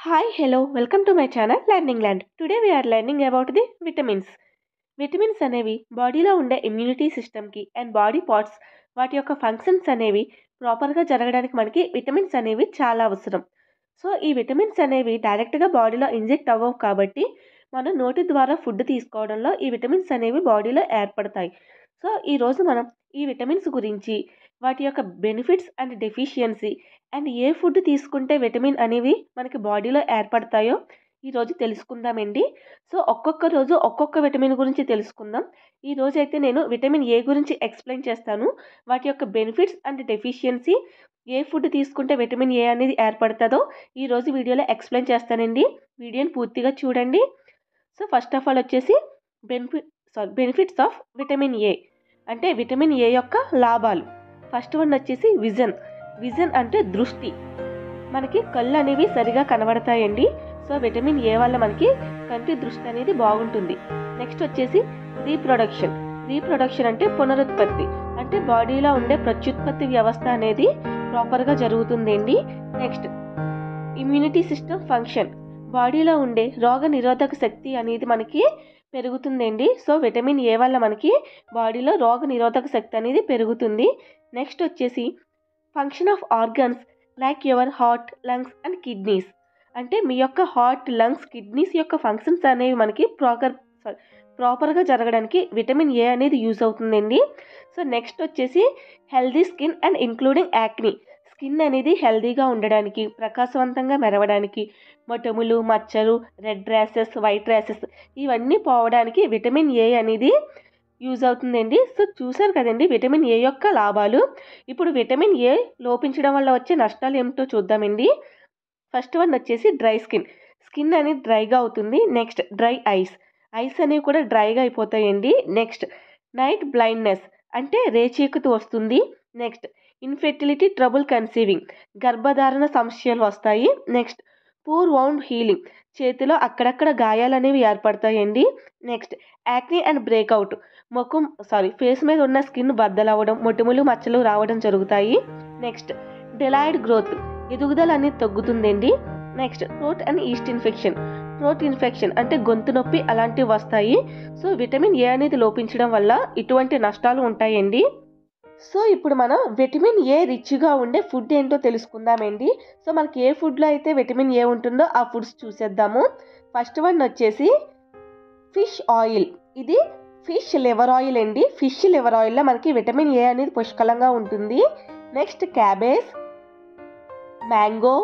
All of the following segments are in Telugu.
Hi, hello, welcome to my channel Learning Land. Today we are learning about the vitamins. Vitamins అనేవి బాడీలో ఉండే ఇమ్యూనిటీ సిస్టమ్కి అండ్ బాడీ పార్ట్స్ వాటి యొక్క ఫంక్షన్స్ అనేవి ప్రాపర్గా జరగడానికి మనకి విటమిన్స్ అనేవి చాలా అవసరం. సో ఈ విటమిన్స్ అనేవి డైరెక్ట్గా బాడీలో ఇంజెక్ట్ అవ్వవు కాబట్టి మనం నోటి ద్వారా ఫుడ్ తీసుకోవడంలో ఈ విటమిన్స్ అనేవి బాడీలో ఏర్పడతాయి. సో ఈరోజు మనం ఈ విటమిన్స్ గురించి వాటి యొక్క benefits and deficiency and A food తీసుకుంటే విటమిన్ అనేవి మనకి బాడీలో ఏర్పడతాయో ఈరోజు తెలుసుకుందామండి. సో ఒక్కొక్క రోజు ఒక్కొక్క విటమిన్ గురించి తెలుసుకుందాం. ఈ రోజు అయితే నేను విటమిన్ ఏ గురించి ఎక్స్ప్లెయిన్ చేస్తాను. వాటి యొక్క benefits and deficiency, A food తీసుకుంటే విటమిన్ ఏ అనేది ఏర్పడుతుందో ఈరోజు వీడియోలో ఎక్స్ప్లెయిన్ చేస్తానండి. వీడియోని పూర్తిగా చూడండి. సో ఫస్ట్ ఆఫ్ ఆల్ వచ్చేసి బెనిఫిట్స్ ఆఫ్ విటమిన్ ఏ అంటే విటమిన్ ఏ యొక్క లాభాలు. ఫస్ట్ వన్ వచ్చేసి విజన్ అంటే దృష్టి. మనకి కళ్ళు అనేవి సరిగా కనబడతాయండి. సో విటమిన్ ఏ వల్ల మనకి కంటి దృష్టి అనేది బాగుంటుంది. నెక్స్ట్ వచ్చేసి రీప్రొడక్షన్ అంటే పునరుత్పత్తి, అంటే బాడీలో ఉండే ప్రత్యుత్పత్తి వ్యవస్థ అనేది ప్రాపర్గా జరుగుతుందండి. నెక్స్ట్ ఇమ్యూనిటీ సిస్టమ్ ఫంక్షన్, బాడీలో ఉండే రోగ నిరోధక శక్తి అనేది మనకి పెరుగుతుందండి. సో విటమిన్ ఏ వల్ల మనకి బాడీలో రోగ నిరోధక శక్తి అనేది పెరుగుతుంది. నెక్స్ట్ వచ్చేసి function of organs like your heart, lungs and kidneys, అంటే మీ యొక్క హార్ట్, లంగ్స్, కిడ్నీస్ యొక్క ఫంక్షన్స్ అనేవి మనకి ప్రాపర్గా జరగడానికి విటమిన్ ఏ అనేది యూజ్ అవుతుందండి. సో నెక్స్ట్ వచ్చేసి healthy skin and including acne, skin అనేది హెల్దీగా ఉండడానికి, ప్రకాశవంతంగా మెరవడానికి, మొటిమలు, మచ్చలు, రెడ్ ర్యాషెస్, వైట్ ర్యాషెస్ ఇవన్నీ పోవడానికి విటమిన్ ఏ అనేది యూజ్ అవుతుందండి. సో చూసారు కదండి విటమిన్ ఏ యొక్క లాభాలు. ఇప్పుడు విటమిన్ ఏ లోపించడం వల్ల వచ్చే నష్టాలు ఏమిటో చూద్దామండి. ఫస్ట్ వన్ వచ్చేసి డ్రై స్కిన్ అనేది డ్రైగా అవుతుంది. నెక్స్ట్ డ్రై ఐస్ అనేవి కూడా డ్రైగా అయిపోతాయండి. నెక్స్ట్ నైట్ బ్లైండ్నెస్ అంటే రేచీకుతూ వస్తుంది. నెక్స్ట్ ఇన్ఫెర్టిలిటీ ట్రబుల్ కన్సీవింగ్, గర్భధారణ సమస్యలు వస్తాయి. నెక్స్ట్ పూర్ వౌండ్ హీలింగ్, చేతిలో అక్కడక్కడ గాయాలు అనేవి ఏర్పడతాయండి. Next acne and breakout, face మీద ఉన్న స్కిన్ బద్దలవ్వడం, మొటిమలు, మచ్చలు రావడం జరుగుతాయి. నెక్స్ట్ డిలైడ్ గ్రోత్, ఎదుగుదల అనేది తగ్గుతుందండి. Next throat and yeast infection అంటే గొంతు నొప్పి అలాంటివి వస్తాయి. సో విటమిన్ ఏ అనేది లోపించడం వల్ల ఇటువంటి నష్టాలు ఉంటాయండి. సో ఇప్పుడు మనం విటమిన్ ఏ రిచ్గా ఉండే ఫుడ్ ఏంటో తెలుసుకుందామండి. సో మనకి ఏ ఫుడ్లో అయితే విటమిన్ ఏ ఉంటుందో ఆ ఫుడ్స్ చూసేద్దాము. ఫస్ట్ వన్ వచ్చేసి ఫిష్ ఆయిల్. ఇది ఫిష్ లివర్ ఆయిల్ అండి. ఫిష్ లివర్ ఆయిల్లో మనకి విటమిన్ ఏ అనేది పుష్కలంగా ఉంటుంది. Next cabbage, mango,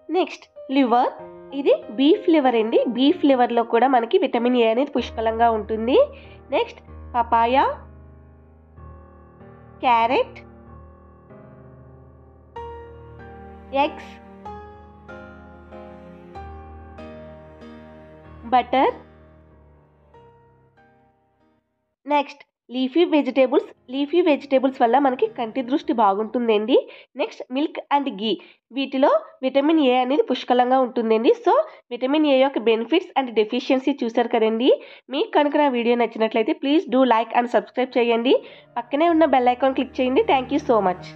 next liver, ఇది బీఫ్ లివర్ అండి. బీఫ్ లివర్లో కూడా మనకి విటమిన్ ఏ అనేది పుష్కలంగా ఉంటుంది. Next papaya, carrot, eggs, butter, next leafy vegetables వల్ల మనకి కంటి దృష్టి బాగుంటుందండి. నెక్స్ట్ మిల్క్ అండ్ గీ, వీటిలో విటమిన్ ఏ అనేది పుష్కలంగా ఉంటుందండి. సో విటమిన్ ఏ యొక్క బెనిఫిట్స్ అండ్ డెఫిషియన్సీ చూసారు కదండి. మీకు కనుక నా వీడియో నచ్చినట్లయితే please do like and subscribe చేయండి. పక్కనే ఉన్న బెల్ ఐకాన్ క్లిక్ చేయండి. Thank you so much.